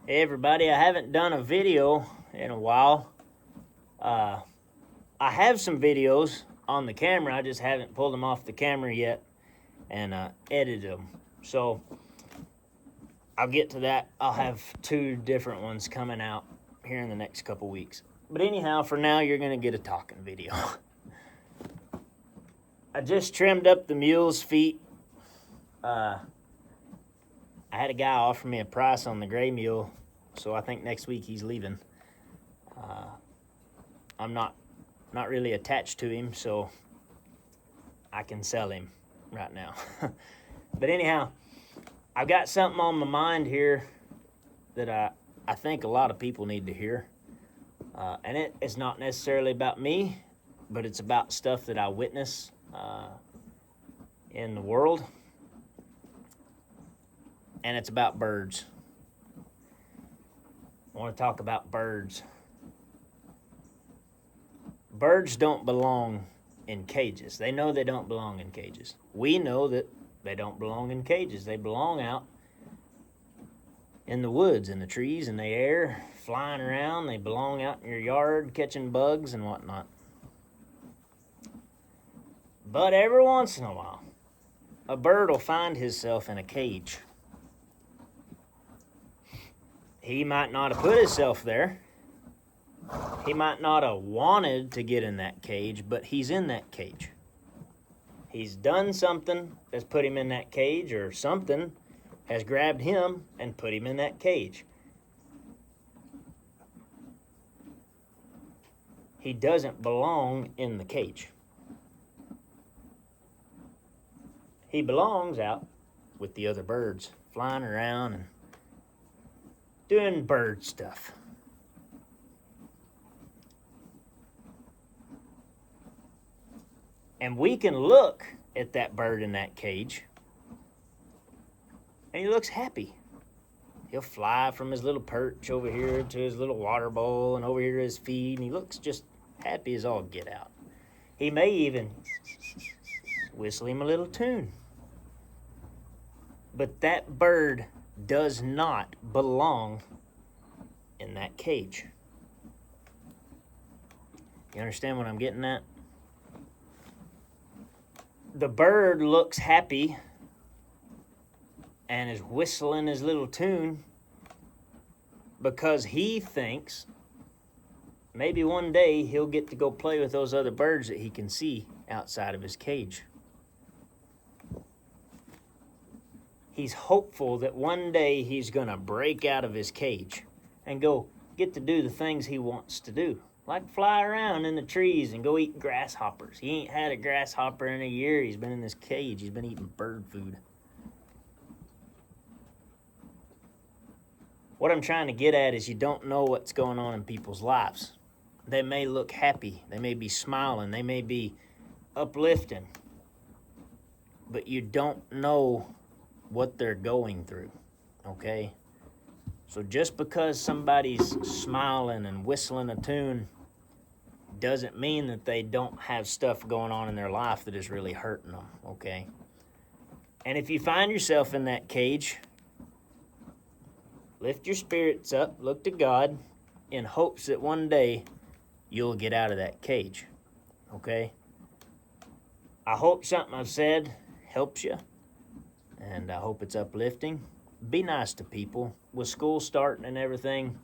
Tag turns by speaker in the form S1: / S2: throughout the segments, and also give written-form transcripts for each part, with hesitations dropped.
S1: Hey everybody, I haven't done a video in a while. I have some videos on the camera, I just haven't pulled them off the camera yet and edited them. So I'll get to that. I'll have two different ones coming out here in the next couple weeks. But anyhow, for now, you're going to get a talking video. I just trimmed up the mule's feet. I had a guy offer me a price on the gray mule, so I think next week he's leaving. I'm not really attached to him, so I can sell him right now. But anyhow, I've got something on my mind here that I think a lot of people need to hear. And it's not necessarily about me, but it's about stuff that I witness in the world. And it's about birds. I want to talk about birds. Birds don't belong in cages. They know they don't belong in cages. We know that they don't belong in cages. They belong out in the woods, in the trees, in the air, flying around. They belong out in your yard, catching bugs and whatnot. But every once in a while, a bird will find himself in a cage. He might not have put himself there. He might not have wanted to get in that cage, but he's in that cage. He's done something that's put him in that cage, or something has grabbed him and put him in that cage. He doesn't belong in the cage. He belongs out with the other birds, flying around and doing bird stuff. And we can look at that bird in that cage, and he looks happy. He'll fly from his little perch over here to his little water bowl and over here to his feed, and he looks just happy as all get out. He may even whistle him a little tune. But that bird does not belong in that cage. You understand what I'm getting at? The bird looks happy and is whistling his little tune because he thinks maybe one day he'll get to go play with those other birds that he can see outside of his cage. He's hopeful that one day he's going to break out of his cage and go get to do the things he wants to do. Like fly around in the trees and go eat grasshoppers. He ain't had a grasshopper in a year. He's been in this cage. He's been eating bird food. What I'm trying to get at is you don't know what's going on in people's lives. They may look happy. They may be smiling. They may be uplifting. But you don't know what they're going through, okay? So just because somebody's smiling and whistling a tune doesn't mean that they don't have stuff going on in their life that is really hurting them, okay? And if you find yourself in that cage, lift your spirits up, look to God, in hopes that one day you'll get out of that cage, okay? I hope something I've said helps you, and I hope it's uplifting. Be nice to people. With school starting and everything,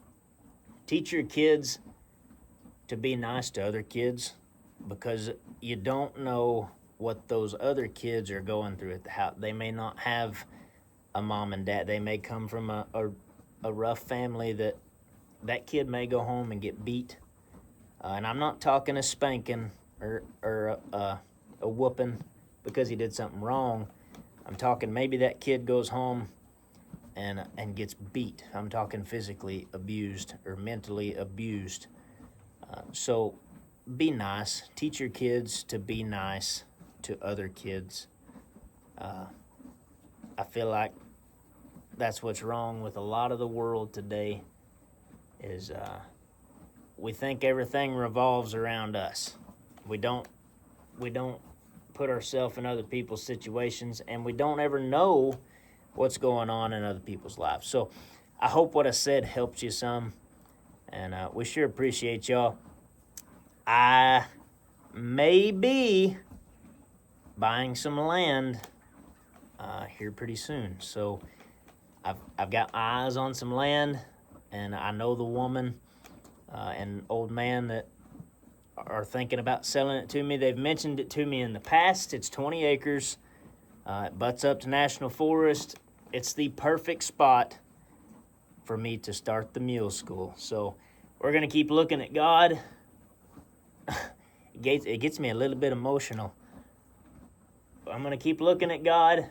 S1: teach your kids to be nice to other kids, because you don't know what those other kids are going through at the house. They may not have a mom and dad. They may come from a rough family that kid may go home and get beat. And I'm not talking a spanking or a whooping because he did something wrong. I'm talking maybe that kid goes home and gets beat. I'm talking physically abused or mentally abused. So be nice. Teach your kids to be nice to other kids. I feel like that's what's wrong with a lot of the world today is we think everything revolves around us. We don't put ourselves in other people's situations, and we don't ever know what's going on in other people's lives. So I hope what I said helps you some, and we sure appreciate y'all. I may be buying some land here pretty soon, so I've got my eyes on some land, and I know the woman and old man that are thinking about selling it to me. They've mentioned it to me in the past. It's 20 acres. It butts up to National Forest. It's the perfect spot for me to start the mule school. So we're going to keep looking at God. It gets me a little bit emotional. But I'm going to keep looking at God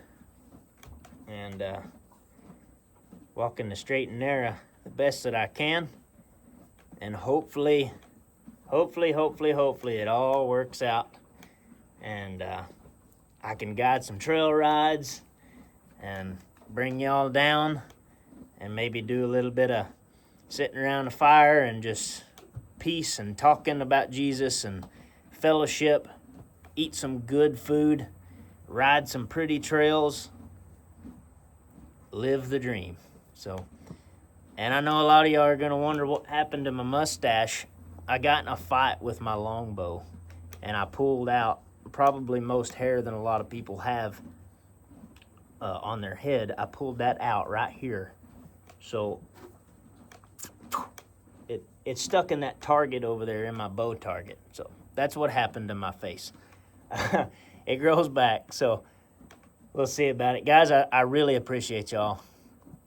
S1: and walking the straight and narrow the best that I can. And hopefully it all works out. And I can guide some trail rides and bring y'all down and maybe do a little bit of sitting around a fire and just peace and talking about Jesus and fellowship, eat some good food, ride some pretty trails, live the dream. So, and I know a lot of y'all are going to wonder what happened to my mustache. I got in a fight with my longbow, and I pulled out probably most hair than a lot of people have on their head. I pulled that out right here. So it's stuck in that target over there in my bow target. So that's what happened to my face. It grows back, so we'll see about it. Guys, I really appreciate y'all.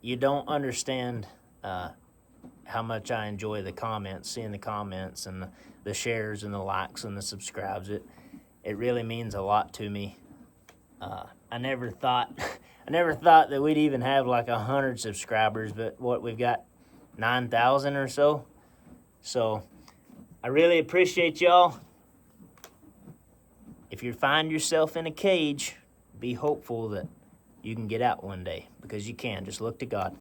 S1: You don't understand how much I enjoy the comments, seeing the comments and the shares and the likes and the subscribes. It really means a lot to me. I never thought that we'd even have like 100 subscribers, but what, we've got 9,000 or so. So I really appreciate y'all. If you find yourself in a cage, be hopeful that you can get out one day, because you can. Just look to God.